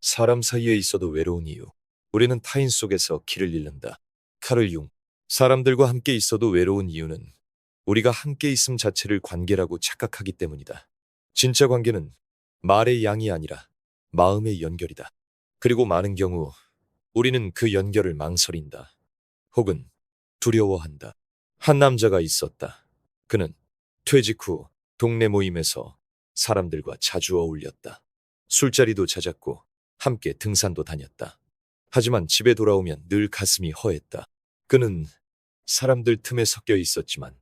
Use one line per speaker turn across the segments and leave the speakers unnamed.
사람 사이에 있어도 외로운 이유. 우리는 타인 속에서 길을 잃는다. 카를 융. 사람들과 함께 있어도 외로운 이유는 우리가 함께 있음 자체를 관계라고 착각하기 때문이다. 진짜 관계는 말의 양이 아니라 마음의 연결이다. 그리고 많은 경우 우리는 그 연결을 망설인다. 혹은 두려워한다. 한 남자가 있었다. 그는 퇴직 후 동네 모임에서 사람들과 자주 어울렸다. 술자리도 잦았고 함께 등산도 다녔다. 하지만 집에 돌아오면 늘 가슴이 허했다. 그는 사람들 틈에 섞여 있었지만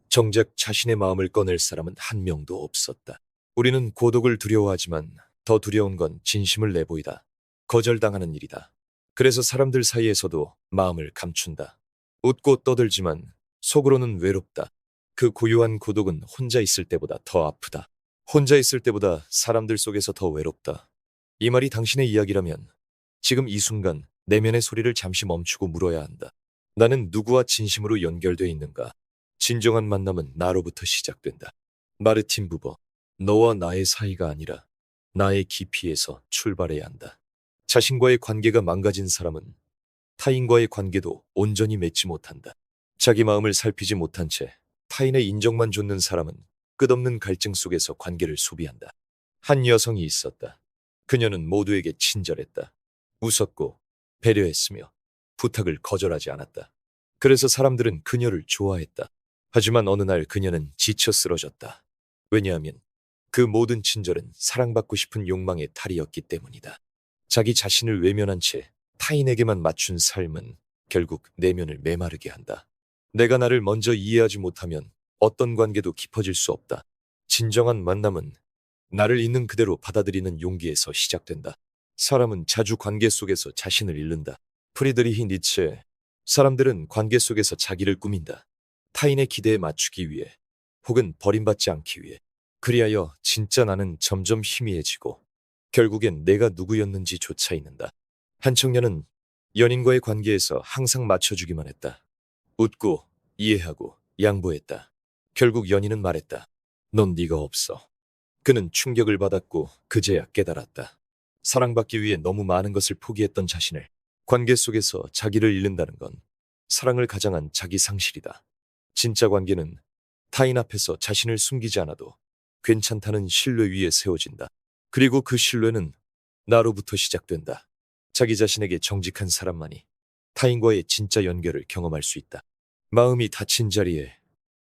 정작 자신의 마음을 꺼낼 사람은 한 명도 없었다. 우리는 고독을 두려워하지만 더 두려운 건 진심을 내보이다. 거절당하는 일이다. 그래서 사람들 사이에서도 마음을 감춘다. 웃고 떠들지만 속으로는 외롭다. 그 고요한 고독은 혼자 있을 때보다 더 아프다. 혼자 있을 때보다 사람들 속에서 더 외롭다. 이 말이 당신의 이야기라면 지금 이 순간 내면의 소리를 잠시 멈추고 물어야 한다. 나는 누구와 진심으로 연결돼 있는가? 진정한 만남은 나로부터 시작된다. 마르틴 부버, 너와 나의 사이가 아니라 나의 깊이에서 출발해야 한다. 자신과의 관계가 망가진 사람은 타인과의 관계도 온전히 맺지 못한다. 자기 마음을 살피지 못한 채 타인의 인정만 좇는 사람은 끝없는 갈증 속에서 관계를 소비한다. 한 여성이 있었다. 그녀는 모두에게 친절했다. 웃었고 배려했으며 부탁을 거절하지 않았다. 그래서 사람들은 그녀를 좋아했다. 하지만 어느 날 그녀는 지쳐 쓰러졌다. 왜냐하면 그 모든 친절은 사랑받고 싶은 욕망의 탈이었기 때문이다. 자기 자신을 외면한 채 타인에게만 맞춘 삶은 결국 내면을 메마르게 한다. 내가 나를 먼저 이해하지 못하면 어떤 관계도 깊어질 수 없다. 진정한 만남은 나를 있는 그대로 받아들이는 용기에서 시작된다. 사람은 자주 관계 속에서 자신을 잃는다. 프리드리히 니체. 사람들은 관계 속에서 자기를 꾸민다. 타인의 기대에 맞추기 위해 혹은 버림받지 않기 위해. 그리하여 진짜 나는 점점 희미해지고 결국엔 내가 누구였는지조차 잊는다. 한 청년은 연인과의 관계에서 항상 맞춰주기만 했다. 웃고 이해하고 양보했다. 결국 연인은 말했다. 넌 네가 없어. 그는 충격을 받았고 그제야 깨달았다. 사랑받기 위해 너무 많은 것을 포기했던 자신을. 관계 속에서 자기를 잃는다는 건 사랑을 가장한 자기 상실이다. 진짜 관계는 타인 앞에서 자신을 숨기지 않아도 괜찮다는 신뢰 위에 세워진다. 그리고 그 신뢰는 나로부터 시작된다. 자기 자신에게 정직한 사람만이 타인과의 진짜 연결을 경험할 수 있다. 마음이 닫힌 자리에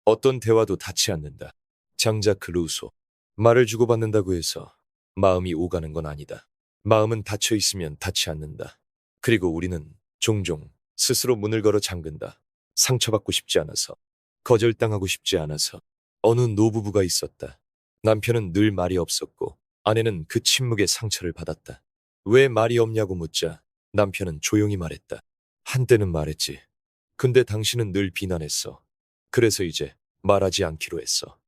어떤 대화도 닿지 않는다. 장자크 루소. 말을 주고받는다고 해서 마음이 오가는 건 아니다. 마음은 닫혀 있으면 닿지 않는다. 그리고 우리는 종종 스스로 문을 걸어 잠근다. 상처받고 싶지 않아서, 거절당하고 싶지 않아서. 어느 노부부가 있었다. 남편은 늘 말이 없었고 아내는 그 침묵에 상처를 받았다. 왜 말이 없냐고 묻자 남편은 조용히 말했다. 한때는 말했지. 근데 당신은 늘 비난했어. 그래서 이제 말하지 않기로 했어.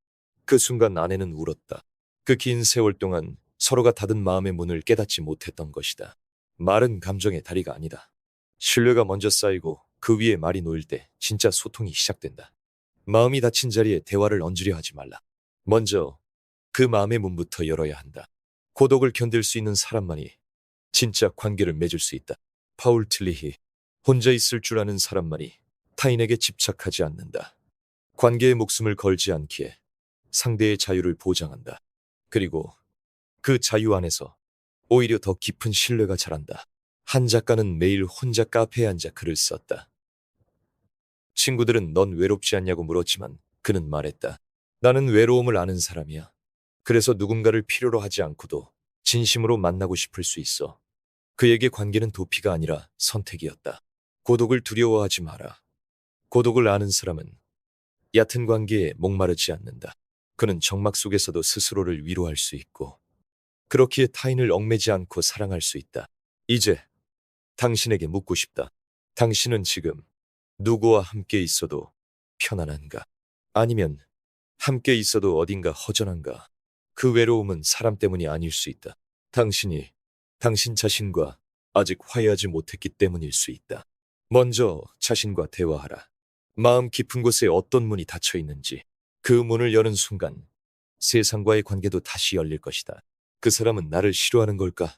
그 순간 아내는 울었다. 그 긴 세월 동안 서로가 닫은 마음의 문을 깨닫지 못했던 것이다. 말은 감정의 다리가 아니다. 신뢰가 먼저 쌓이고 그 위에 말이 놓일 때 진짜 소통이 시작된다. 마음이 닫힌 자리에 대화를 얹으려 하지 말라. 먼저 그 마음의 문부터 열어야 한다. 고독을 견딜 수 있는 사람만이 진짜 관계를 맺을 수 있다. 파울 틸리히. 혼자 있을 줄 아는 사람만이 타인에게 집착하지 않는다. 관계에 목숨을 걸지 않기에 상대의 자유를 보장한다. 그리고 그 자유 안에서 오히려 더 깊은 신뢰가 자란다. 한 작가는 매일 혼자 카페에 앉아 글을 썼다. 친구들은 넌 외롭지 않냐고 물었지만 그는 말했다. 나는 외로움을 아는 사람이야. 그래서 누군가를 필요로 하지 않고도 진심으로 만나고 싶을 수 있어. 그에게 관계는 도피가 아니라 선택이었다. 고독을 두려워하지 마라. 고독을 아는 사람은 얕은 관계에 목마르지 않는다. 그는 정막 속에서도 스스로를 위로할 수 있고 그렇기에 타인을 얽매지 않고 사랑할 수 있다. 이제 당신에게 묻고 싶다. 당신은 지금 누구와 함께 있어도 편안한가? 아니면 함께 있어도 어딘가 허전한가? 그 외로움은 사람 때문이 아닐 수 있다. 당신이 당신 자신과 아직 화해하지 못했기 때문일 수 있다. 먼저 자신과 대화하라. 마음 깊은 곳에 어떤 문이 닫혀 있는지 그 문을 여는 순간 세상과의 관계도 다시 열릴 것이다. 그 사람은 나를 싫어하는 걸까?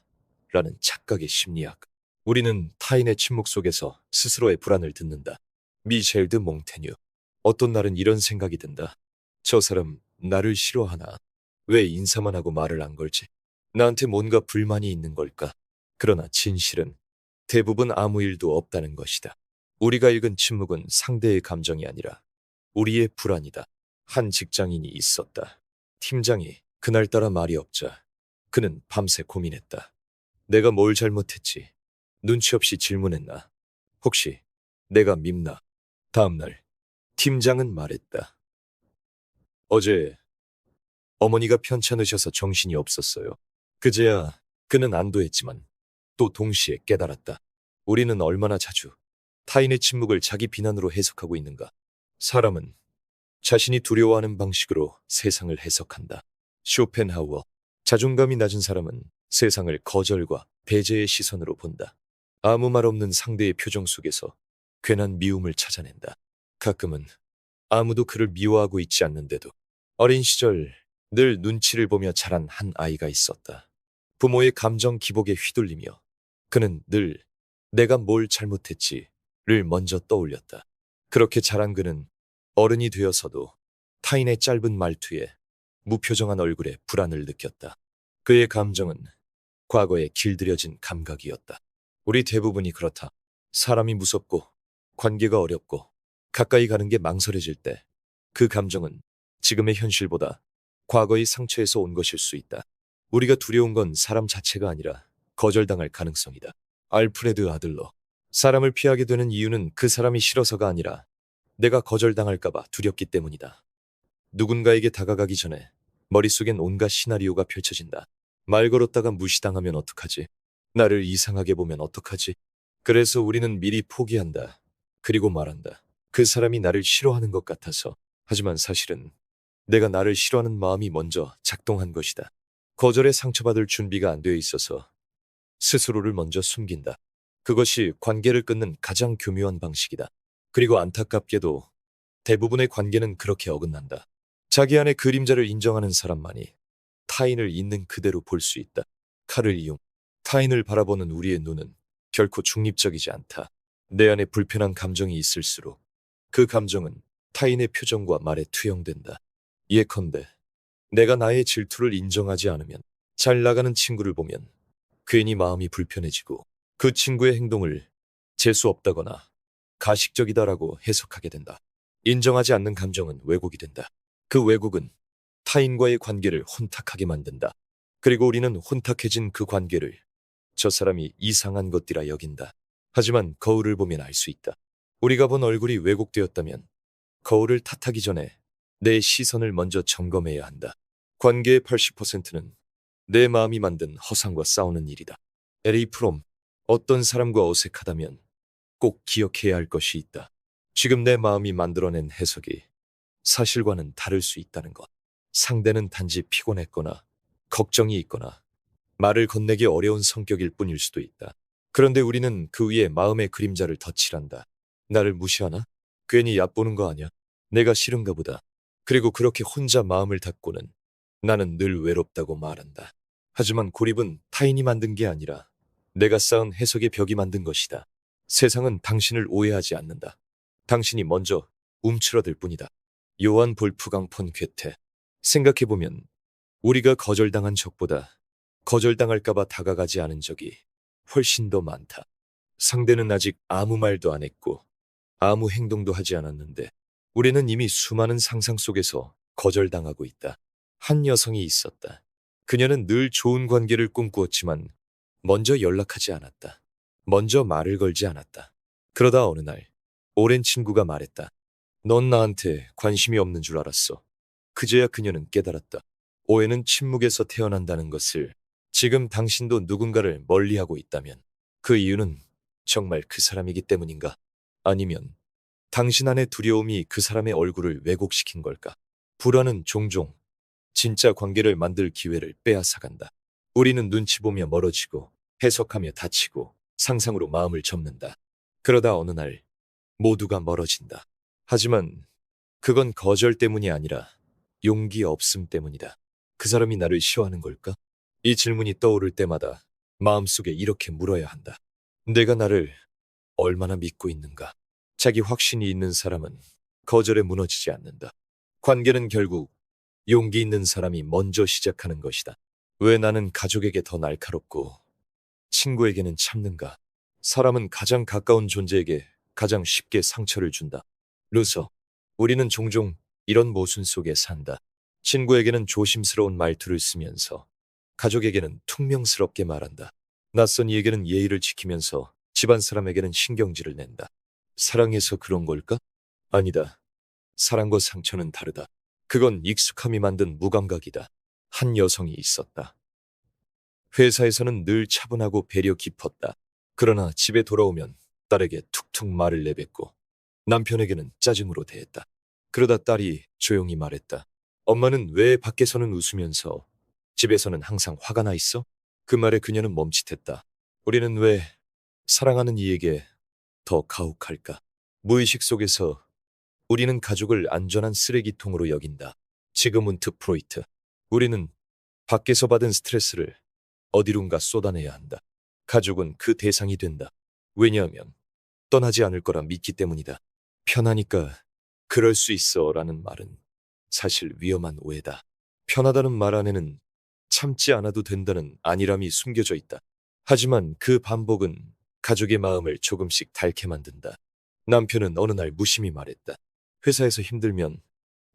라는 착각의 심리학. 우리는 타인의 침묵 속에서 스스로의 불안을 듣는다. 미셸 드 몽테뉴. 어떤 날은 이런 생각이 든다. 저 사람 나를 싫어하나? 왜 인사만 하고 말을 안 걸지? 나한테 뭔가 불만이 있는 걸까? 그러나 진실은 대부분 아무 일도 없다는 것이다. 우리가 읽은 침묵은 상대의 감정이 아니라 우리의 불안이다. 한 직장인이 있었다. 팀장이 그날따라 말이 없자 그는 밤새 고민했다. 내가 뭘 잘못했지? 눈치 없이 질문했나? 혹시 내가 밉나? 다음날 팀장은 말했다. 어제 어머니가 편찮으셔서 정신이 없었어요. 그제야 그는 안도했지만 또 동시에 깨달았다. 우리는 얼마나 자주 타인의 침묵을 자기 비난으로 해석하고 있는가? 사람은 자신이 두려워하는 방식으로 세상을 해석한다. 쇼펜하우어. 자존감이 낮은 사람은 세상을 거절과 배제의 시선으로 본다. 아무 말 없는 상대의 표정 속에서 괜한 미움을 찾아낸다. 가끔은 아무도 그를 미워하고 있지 않는데도. 어린 시절 늘 눈치를 보며 자란 한 아이가 있었다. 부모의 감정 기복에 휘둘리며 그는 늘 내가 뭘 잘못했지를 먼저 떠올렸다. 그렇게 자란 그는 어른이 되어서도 타인의 짧은 말투에 무표정한 얼굴에 불안을 느꼈다. 그의 감정은 과거에 길들여진 감각이었다. 우리 대부분이 그렇다. 사람이 무섭고 관계가 어렵고 가까이 가는 게 망설여질 때 그 감정은 지금의 현실보다 과거의 상처에서 온 것일 수 있다. 우리가 두려운 건 사람 자체가 아니라 거절당할 가능성이다. 알프레드 아들러. 사람을 피하게 되는 이유는 그 사람이 싫어서가 아니라 내가 거절당할까봐 두렵기 때문이다. 누군가에게 다가가기 전에 머릿속엔 온갖 시나리오가 펼쳐진다. 말 걸었다가 무시당하면 어떡하지? 나를 이상하게 보면 어떡하지? 그래서 우리는 미리 포기한다. 그리고 말한다. 그 사람이 나를 싫어하는 것 같아서. 하지만 사실은 내가 나를 싫어하는 마음이 먼저 작동한 것이다. 거절에 상처받을 준비가 안 되어 있어서 스스로를 먼저 숨긴다. 그것이 관계를 끊는 가장 교묘한 방식이다. 그리고 안타깝게도 대부분의 관계는 그렇게 어긋난다. 자기 안의 그림자를 인정하는 사람만이 타인을 있는 그대로 볼 수 있다. 칼을 이용. 타인을 바라보는 우리의 눈은 결코 중립적이지 않다. 내 안에 불편한 감정이 있을수록 그 감정은 타인의 표정과 말에 투영된다. 예컨대 내가 나의 질투를 인정하지 않으면 잘 나가는 친구를 보면 괜히 마음이 불편해지고 그 친구의 행동을 재수 없다거나 가식적이다라고 해석하게 된다. 인정하지 않는 감정은 왜곡이 된다. 그 왜곡은 타인과의 관계를 혼탁하게 만든다. 그리고 우리는 혼탁해진 그 관계를 저 사람이 이상한 것이라 여긴다. 하지만 거울을 보면 알 수 있다. 우리가 본 얼굴이 왜곡되었다면 거울을 탓하기 전에 내 시선을 먼저 점검해야 한다. 관계의 80%는 내 마음이 만든 허상과 싸우는 일이다. 에리 프롬. 어떤 사람과 어색하다면 꼭 기억해야 할 것이 있다. 지금 내 마음이 만들어낸 해석이 사실과는 다를 수 있다는 것. 상대는 단지 피곤했거나 걱정이 있거나 말을 건네기 어려운 성격일 뿐일 수도 있다. 그런데 우리는 그 위에 마음의 그림자를 덧칠한다. 나를 무시하나? 괜히 얕보는 거 아냐? 내가 싫은가 보다. 그리고 그렇게 혼자 마음을 닫고는 나는 늘 외롭다고 말한다. 하지만 고립은 타인이 만든 게 아니라 내가 쌓은 해석의 벽이 만든 것이다. 세상은 당신을 오해하지 않는다. 당신이 먼저 움츠러들 뿐이다. 요한 볼프강 폰 괴테. 생각해보면 우리가 거절당한 적보다 거절당할까봐 다가가지 않은 적이 훨씬 더 많다. 상대는 아직 아무 말도 안 했고 아무 행동도 하지 않았는데 우리는 이미 수많은 상상 속에서 거절당하고 있다. 한 여성이 있었다. 그녀는 늘 좋은 관계를 꿈꾸었지만 먼저 연락하지 않았다. 먼저 말을 걸지 않았다. 그러다 어느 날 오랜 친구가 말했다. 넌 나한테 관심이 없는 줄 알았어. 그제야 그녀는 깨달았다. 오해는 침묵에서 태어난다는 것을. 지금 당신도 누군가를 멀리하고 있다면 그 이유는 정말 그 사람이기 때문인가? 아니면 당신 안의 두려움이 그 사람의 얼굴을 왜곡시킨 걸까? 불안은 종종 진짜 관계를 만들 기회를 빼앗아간다. 우리는 눈치 보며 멀어지고 해석하며 다치고 상상으로 마음을 접는다. 그러다 어느 날 모두가 멀어진다. 하지만 그건 거절 때문이 아니라 용기 없음 때문이다. 그 사람이 나를 싫어하는 걸까? 이 질문이 떠오를 때마다 마음속에 이렇게 물어야 한다. 내가 나를 얼마나 믿고 있는가? 자기 확신이 있는 사람은 거절에 무너지지 않는다. 관계는 결국 용기 있는 사람이 먼저 시작하는 것이다. 왜 나는 가족에게 더 날카롭고 친구에게는 참는가? 사람은 가장 가까운 존재에게 가장 쉽게 상처를 준다. 루서, 우리는 종종 이런 모순 속에 산다. 친구에게는 조심스러운 말투를 쓰면서 가족에게는 퉁명스럽게 말한다. 낯선 이에게는 예의를 지키면서 집안 사람에게는 신경질을 낸다. 사랑해서 그런 걸까? 아니다. 사랑과 상처는 다르다. 그건 익숙함이 만든 무감각이다. 한 여성이 있었다. 회사에서는 늘 차분하고 배려 깊었다. 그러나 집에 돌아오면 딸에게 툭툭 말을 내뱉고 남편에게는 짜증으로 대했다. 그러다 딸이 조용히 말했다. 엄마는 왜 밖에서는 웃으면서 집에서는 항상 화가 나 있어? 그 말에 그녀는 멈칫했다. 우리는 왜 사랑하는 이에게 더 가혹할까? 무의식 속에서 우리는 가족을 안전한 쓰레기통으로 여긴다. 지그문트 프로이트. 우리는 밖에서 받은 스트레스를 어디론가 쏟아내야 한다. 가족은 그 대상이 된다. 왜냐하면 떠나지 않을 거라 믿기 때문이다. 편하니까 그럴 수 있어 라는 말은 사실 위험한 오해다. 편하다는 말 안에는 참지 않아도 된다는 안일함이 숨겨져 있다. 하지만 그 반복은 가족의 마음을 조금씩 닳게 만든다. 남편은 어느 날 무심히 말했다. 회사에서 힘들면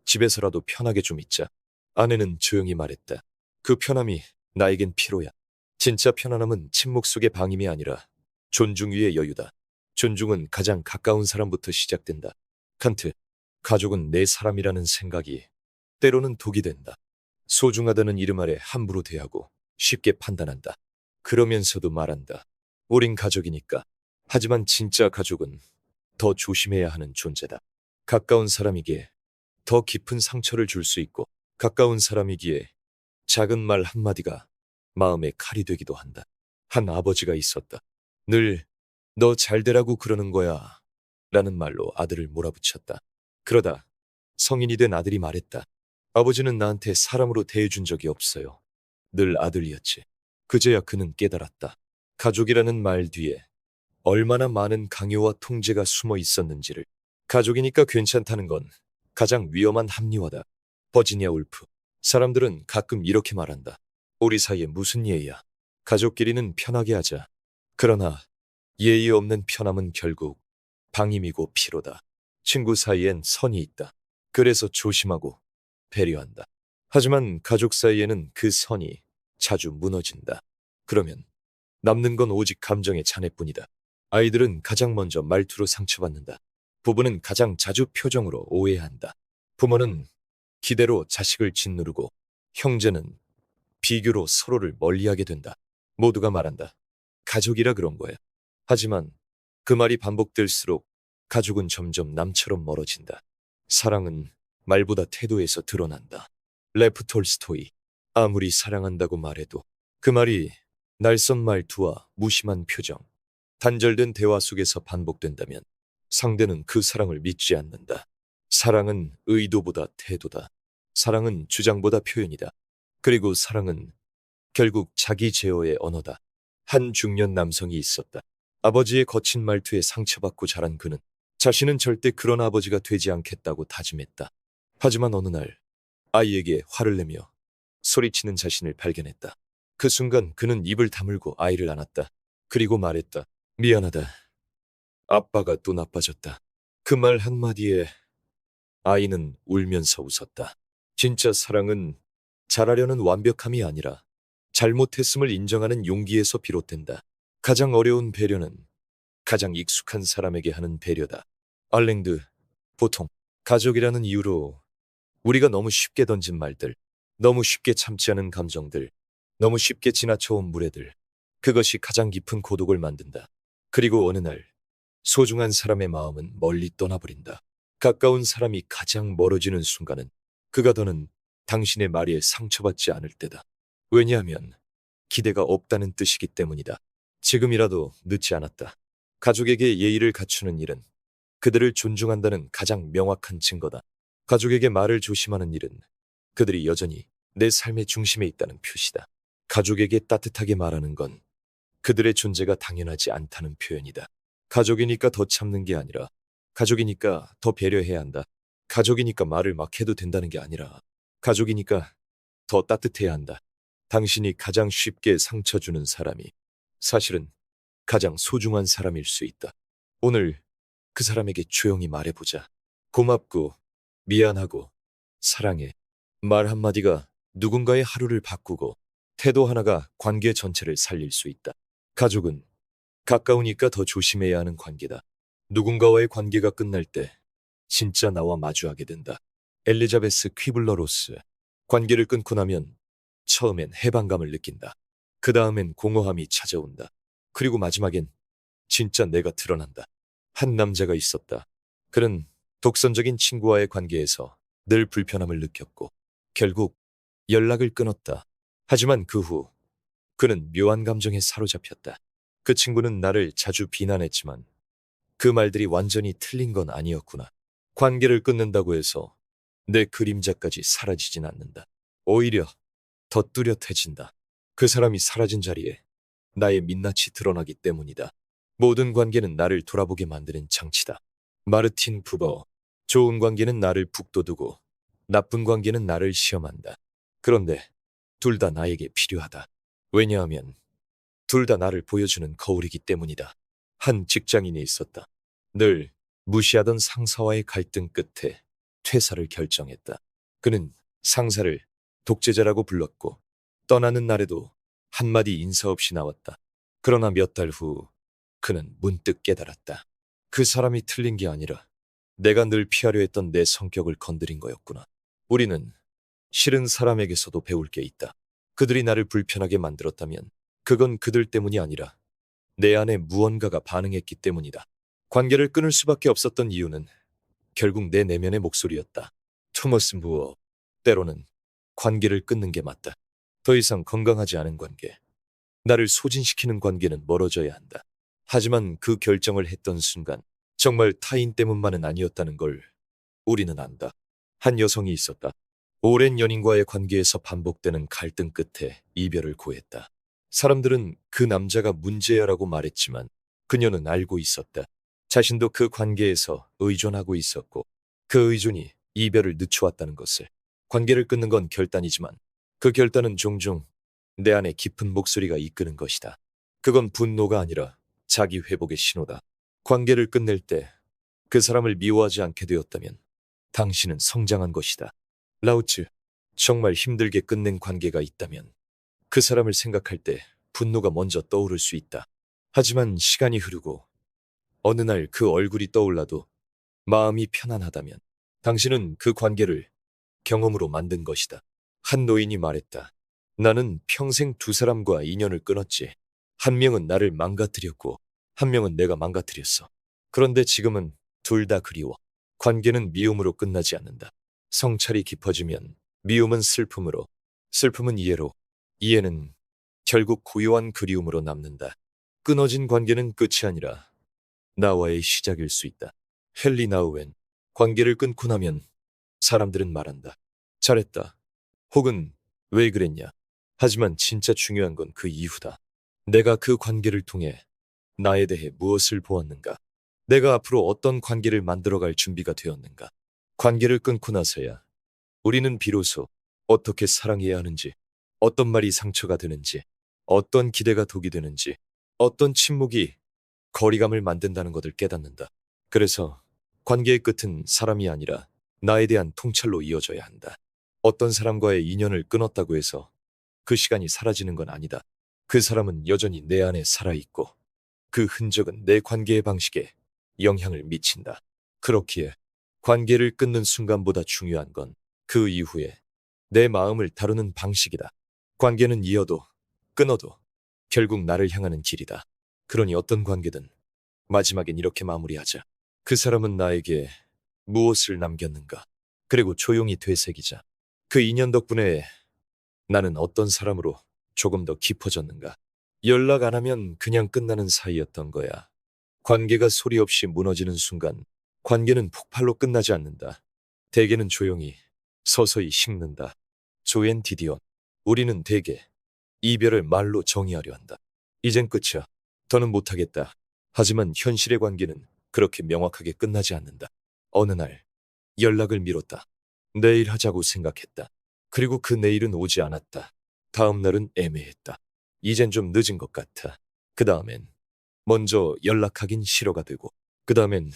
집에서라도 편하게 좀 있자. 아내는 조용히 말했다. 그 편함이 나에겐 피로야. 진짜 편안함은 침묵 속의 방임이 아니라 존중 위의 여유다. 존중은 가장 가까운 사람부터 시작된다. 칸트, 가족은 내 사람이라는 생각이 때로는 독이 된다. 소중하다는 이름 아래 함부로 대하고 쉽게 판단한다. 그러면서도 말한다. 우린 가족이니까. 하지만 진짜 가족은 더 조심해야 하는 존재다. 가까운 사람이기에 더 깊은 상처를 줄 수 있고 가까운 사람이기에 작은 말 한마디가 마음의 칼이 되기도 한다. 한 아버지가 있었다. 늘 너 잘되라고 그러는 거야 라는 말로 아들을 몰아붙였다. 그러다 성인이 된 아들이 말했다. 아버지는 나한테 사람으로 대해준 적이 없어요. 늘 아들이었지. 그제야 그는 깨달았다. 가족이라는 말 뒤에 얼마나 많은 강요와 통제가 숨어 있었는지를. 가족이니까 괜찮다는 건 가장 위험한 합리화다. 버지니아 울프. 사람들은 가끔 이렇게 말한다. 우리 사이에 무슨 예의야. 가족끼리는 편하게 하자. 그러나 예의 없는 편함은 결국 방임이고 피로다. 친구 사이엔 선이 있다. 그래서 조심하고 배려한다. 하지만 가족 사이에는 그 선이 자주 무너진다. 그러면 남는 건 오직 감정의 잔해뿐이다. 아이들은 가장 먼저 말투로 상처받는다. 부부는 가장 자주 표정으로 오해한다. 부모는 기대로 자식을 짓누르고 형제는 비교로 서로를 멀리하게 된다. 모두가 말한다. 가족이라 그런 거야. 하지만 그 말이 반복될수록 가족은 점점 남처럼 멀어진다. 사랑은 말보다 태도에서 드러난다. 레프 톨스토이. 아무리 사랑한다고 말해도 그 말이 날선 말투와 무심한 표정, 단절된 대화 속에서 반복된다면 상대는 그 사랑을 믿지 않는다. 사랑은 의도보다 태도다. 사랑은 주장보다 표현이다. 그리고 사랑은 결국 자기 제어의 언어다. 한 중년 남성이 있었다. 아버지의 거친 말투에 상처받고 자란 그는 자신은 절대 그런 아버지가 되지 않겠다고 다짐했다. 하지만 어느 날 아이에게 화를 내며 소리치는 자신을 발견했다. 그 순간 그는 입을 다물고 아이를 안았다. 그리고 말했다. 미안하다. 아빠가 또 나빠졌다. 그 말 한마디에 아이는 울면서 웃었다. 진짜 사랑은 잘하려는 완벽함이 아니라 잘못했음을 인정하는 용기에서 비롯된다. 가장 어려운 배려는 가장 익숙한 사람에게 하는 배려다. 알랭드, 보통 가족이라는 이유로 우리가 너무 쉽게 던진 말들, 너무 쉽게 참지 않은 감정들, 너무 쉽게 지나쳐온 무례들, 그것이 가장 깊은 고독을 만든다. 그리고 어느 날 소중한 사람의 마음은 멀리 떠나버린다. 가까운 사람이 가장 멀어지는 순간은 그가 더는 당신의 말에 상처받지 않을 때다. 왜냐하면 기대가 없다는 뜻이기 때문이다. 지금이라도 늦지 않았다. 가족에게 예의를 갖추는 일은 그들을 존중한다는 가장 명확한 증거다. 가족에게 말을 조심하는 일은 그들이 여전히 내 삶의 중심에 있다는 표시다. 가족에게 따뜻하게 말하는 건 그들의 존재가 당연하지 않다는 표현이다. 가족이니까 더 참는 게 아니라 가족이니까 더 배려해야 한다. 가족이니까 말을 막 해도 된다는 게 아니라 가족이니까 더 따뜻해야 한다. 당신이 가장 쉽게 상처 주는 사람이 사실은 가장 소중한 사람일 수 있다. 오늘 그 사람에게 조용히 말해보자. 고맙고 미안하고 사랑해. 말 한마디가 누군가의 하루를 바꾸고 태도 하나가 관계 전체를 살릴 수 있다. 가족은 가까우니까 더 조심해야 하는 관계다. 누군가와의 관계가 끝날 때 진짜 나와 마주하게 된다. 엘리자베스 퀴블러 로스. 관계를 끊고 나면 처음엔 해방감을 느낀다. 그 다음엔 공허함이 찾아온다. 그리고 마지막엔 진짜 내가 드러난다. 한 남자가 있었다. 그는 독선적인 친구와의 관계에서 늘 불편함을 느꼈고 결국 연락을 끊었다. 하지만 그 후 그는 묘한 감정에 사로잡혔다. 그 친구는 나를 자주 비난했지만 그 말들이 완전히 틀린 건 아니었구나. 관계를 끊는다고 해서 내 그림자까지 사라지진 않는다. 오히려 더 뚜렷해진다. 그 사람이 사라진 자리에 나의 민낯이 드러나기 때문이다. 모든 관계는 나를 돌아보게 만드는 장치다. 마르틴 부버. 좋은 관계는 나를 북돋우고 나쁜 관계는 나를 시험한다. 그런데 둘 다 나에게 필요하다. 왜냐하면 둘 다 나를 보여주는 거울이기 때문이다. 한 직장인이 있었다. 늘 무시하던 상사와의 갈등 끝에 퇴사를 결정했다. 그는 상사를 독재자라고 불렀고 떠나는 날에도 한마디 인사 없이 나왔다. 그러나 몇 달 후 그는 문득 깨달았다. 그 사람이 틀린 게 아니라 내가 늘 피하려 했던 내 성격을 건드린 거였구나. 우리는 싫은 사람에게서도 배울 게 있다. 그들이 나를 불편하게 만들었다면 그건 그들 때문이 아니라 내 안에 무언가가 반응했기 때문이다. 관계를 끊을 수밖에 없었던 이유는 결국 내 내면의 목소리였다. 토머스 무어. 때로는 관계를 끊는 게 맞다. 더 이상 건강하지 않은 관계, 나를 소진시키는 관계는 멀어져야 한다. 하지만 그 결정을 했던 순간 정말 타인 때문만은 아니었다는 걸 우리는 안다. 한 여성이 있었다. 오랜 연인과의 관계에서 반복되는 갈등 끝에 이별을 고했다. 사람들은 그 남자가 문제야라고 말했지만 그녀는 알고 있었다. 자신도 그 관계에서 의존하고 있었고 그 의존이 이별을 늦춰왔다는 것을. 관계를 끊는 건 결단이지만 그 결단은 종종 내 안에 깊은 목소리가 이끄는 것이다. 그건 분노가 아니라 자기 회복의 신호다. 관계를 끝낼 때 그 사람을 미워하지 않게 되었다면 당신은 성장한 것이다. 라우츠. 정말 힘들게 끝낸 관계가 있다면 그 사람을 생각할 때 분노가 먼저 떠오를 수 있다. 하지만 시간이 흐르고 어느 날 그 얼굴이 떠올라도 마음이 편안하다면 당신은 그 관계를 경험으로 만든 것이다. 한 노인이 말했다. 나는 평생 두 사람과 인연을 끊었지. 한 명은 나를 망가뜨렸고 한 명은 내가 망가뜨렸어. 그런데 지금은 둘 다 그리워. 관계는 미움으로 끝나지 않는다. 성찰이 깊어지면 미움은 슬픔으로, 슬픔은 이해로, 이해는 결국 고요한 그리움으로 남는다. 끊어진 관계는 끝이 아니라 나와의 시작일 수 있다. 헨리 나우엔. 관계를 끊고 나면 사람들은 말한다. 잘했다. 혹은 왜 그랬냐. 하지만 진짜 중요한 건 그 이후다. 내가 그 관계를 통해 나에 대해 무엇을 보았는가? 내가 앞으로 어떤 관계를 만들어갈 준비가 되었는가? 관계를 끊고 나서야 우리는 비로소 어떻게 사랑해야 하는지, 어떤 말이 상처가 되는지, 어떤 기대가 독이 되는지, 어떤 침묵이 거리감을 만든다는 것을 깨닫는다. 그래서 관계의 끝은 사람이 아니라 나에 대한 통찰로 이어져야 한다. 어떤 사람과의 인연을 끊었다고 해서 그 시간이 사라지는 건 아니다. 그 사람은 여전히 내 안에 살아있고 그 흔적은 내 관계의 방식에 영향을 미친다. 그렇기에 관계를 끊는 순간보다 중요한 건 그 이후에 내 마음을 다루는 방식이다. 관계는 이어도 끊어도 결국 나를 향하는 길이다. 그러니 어떤 관계든 마지막엔 이렇게 마무리하자. 그 사람은 나에게 무엇을 남겼는가? 그리고 조용히 되새기자. 그 인연 덕분에 나는 어떤 사람으로 조금 더 깊어졌는가? 연락 안 하면 그냥 끝나는 사이였던 거야. 관계가 소리 없이 무너지는 순간 관계는 폭발로 끝나지 않는다. 대개는 조용히 서서히 식는다. 조엔 디디온. 우리는 대개 이별을 말로 정의하려 한다. 이젠 끝이야. 더는 못하겠다. 하지만 현실의 관계는 그렇게 명확하게 끝나지 않는다. 어느 날 연락을 미뤘다. 내일 하자고 생각했다. 그리고 그 내일은 오지 않았다. 다음 날은 애매했다. 이젠 좀 늦은 것 같아. 그 다음엔 먼저 연락하긴 싫어가 되고, 그 다음엔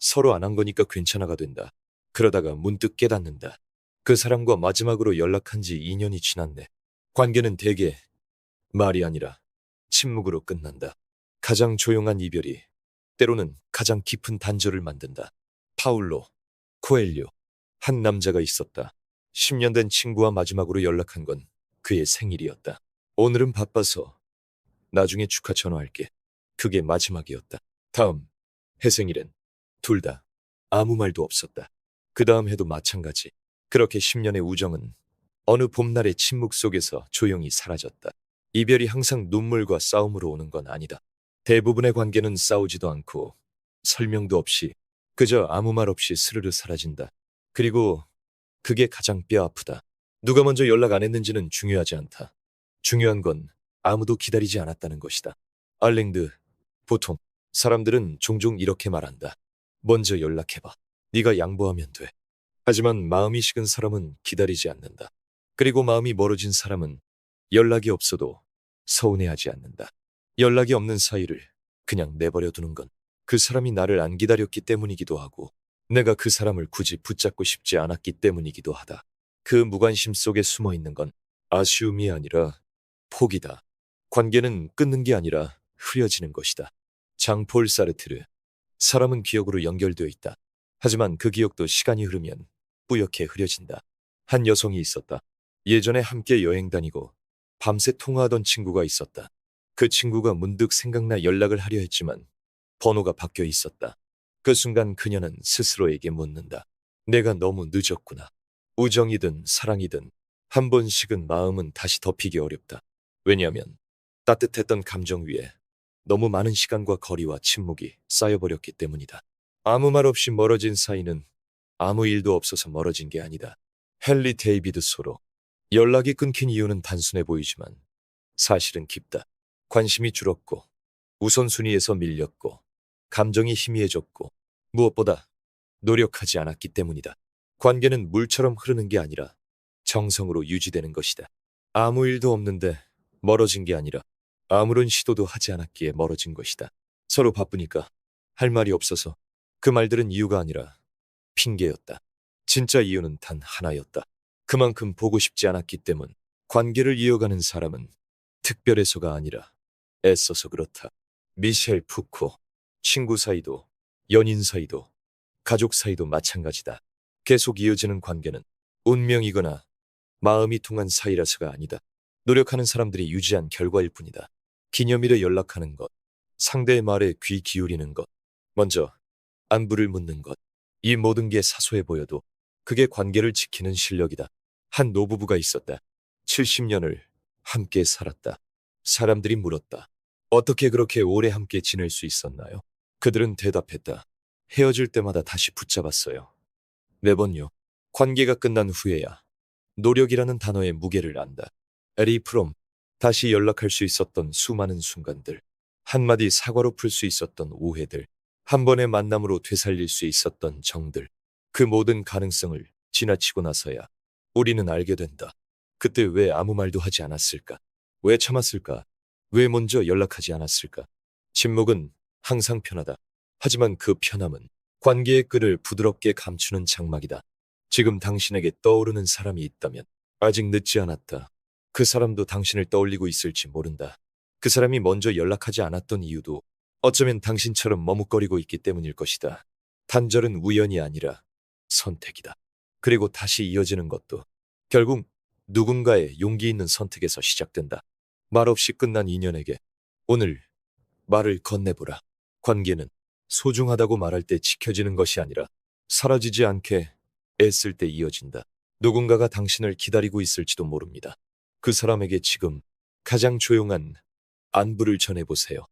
서로 안 한 거니까 괜찮아가 된다. 그러다가 문득 깨닫는다. 그 사람과 마지막으로 연락한 지 2년이 지났네. 관계는 대개 말이 아니라 침묵으로 끝난다. 가장 조용한 이별이 때로는 가장 깊은 단절을 만든다. 파울로 코엘료, 한 남자가 있었다. 10년 된 친구와 마지막으로 연락한 건 그의 생일이었다. 오늘은 바빠서 나중에 축하 전화할게. 그게 마지막이었다. 다음 해생일엔 둘 다 아무 말도 없었다. 그 다음 해도 마찬가지. 그렇게 10년의 우정은 어느 봄날의 침묵 속에서 조용히 사라졌다. 이별이 항상 눈물과 싸움으로 오는 건 아니다. 대부분의 관계는 싸우지도 않고 설명도 없이 그저 아무 말 없이 스르르 사라진다. 그리고 그게 가장 뼈 아프다. 누가 먼저 연락 안 했는지는 중요하지 않다. 중요한 건 아무도 기다리지 않았다는 것이다. 알랭드, 보통 사람들은 종종 이렇게 말한다. 먼저 연락해봐. 네가 양보하면 돼. 하지만 마음이 식은 사람은 기다리지 않는다. 그리고 마음이 멀어진 사람은 연락이 없어도 서운해하지 않는다. 연락이 없는 사이를 그냥 내버려 두는 건 그 사람이 나를 안 기다렸기 때문이기도 하고, 내가 그 사람을 굳이 붙잡고 싶지 않았기 때문이기도 하다. 그 무관심 속에 숨어 있는 건 아쉬움이 아니라 포기다. 관계는 끊는 게 아니라 흐려지는 것이다. 장폴 사르트르. 사람은 기억으로 연결되어 있다. 하지만 그 기억도 시간이 흐르면 뿌옇게 흐려진다. 한 여성이 있었다. 예전에 함께 여행 다니고 밤새 통화하던 친구가 있었다. 그 친구가 문득 생각나 연락을 하려 했지만 번호가 바뀌어 있었다. 그 순간 그녀는 스스로에게 묻는다. 내가 너무 늦었구나. 우정이든 사랑이든 한 번 식은 마음은 다시 덮이기 어렵다. 왜냐하면 따뜻했던 감정 위에 너무 많은 시간과 거리와 침묵이 쌓여버렸기 때문이다. 아무 말 없이 멀어진 사이는 아무 일도 없어서 멀어진 게 아니다. 헨리 데이비드 소로. 연락이 끊긴 이유는 단순해 보이지만 사실은 깊다. 관심이 줄었고, 우선순위에서 밀렸고, 감정이 희미해졌고, 무엇보다 노력하지 않았기 때문이다. 관계는 물처럼 흐르는 게 아니라 정성으로 유지되는 것이다. 아무 일도 없는데 멀어진 게 아니라 아무런 시도도 하지 않았기에 멀어진 것이다. 서로 바쁘니까, 할 말이 없어서. 그 말들은 이유가 아니라 핑계였다. 진짜 이유는 단 하나였다. 그만큼 보고 싶지 않았기 때문. 관계를 이어가는 사람은 특별해서가 아니라 애써서 그렇다. 미셸 푸코. 친구 사이도, 연인 사이도, 가족 사이도 마찬가지다. 계속 이어지는 관계는 운명이거나 마음이 통한 사이라서가 아니다. 노력하는 사람들이 유지한 결과일 뿐이다. 기념일에 연락하는 것, 상대의 말에 귀 기울이는 것, 먼저 안부를 묻는 것, 이 모든 게 사소해 보여도 그게 관계를 지키는 실력이다. 한 노부부가 있었다. 70년을 함께 살았다. 사람들이 물었다. 어떻게 그렇게 오래 함께 지낼 수 있었나요? 그들은 대답했다. 헤어질 때마다 다시 붙잡았어요. 매번요. 관계가 끝난 후에야 노력이라는 단어의 무게를 안다. 에리 프롬. 다시 연락할 수 있었던 수많은 순간들. 한마디 사과로 풀 수 있었던 오해들. 한 번의 만남으로 되살릴 수 있었던 정들. 그 모든 가능성을 지나치고 나서야 우리는 알게 된다. 그때 왜 아무 말도 하지 않았을까? 왜 참았을까? 왜 먼저 연락하지 않았을까? 침묵은 항상 편하다. 하지만 그 편함은 관계의 끈을 부드럽게 감추는 장막이다. 지금 당신에게 떠오르는 사람이 있다면 아직 늦지 않았다. 그 사람도 당신을 떠올리고 있을지 모른다. 그 사람이 먼저 연락하지 않았던 이유도 어쩌면 당신처럼 머뭇거리고 있기 때문일 것이다. 단절은 우연이 아니라 선택이다. 그리고 다시 이어지는 것도 결국 누군가의 용기 있는 선택에서 시작된다. 말없이 끝난 인연에게 오늘 말을 건네보라. 관계는 소중하다고 말할 때 지켜지는 것이 아니라 사라지지 않게 애쓸 때 이어진다. 누군가가 당신을 기다리고 있을지도 모릅니다. 그 사람에게 지금 가장 조용한 안부를 전해보세요.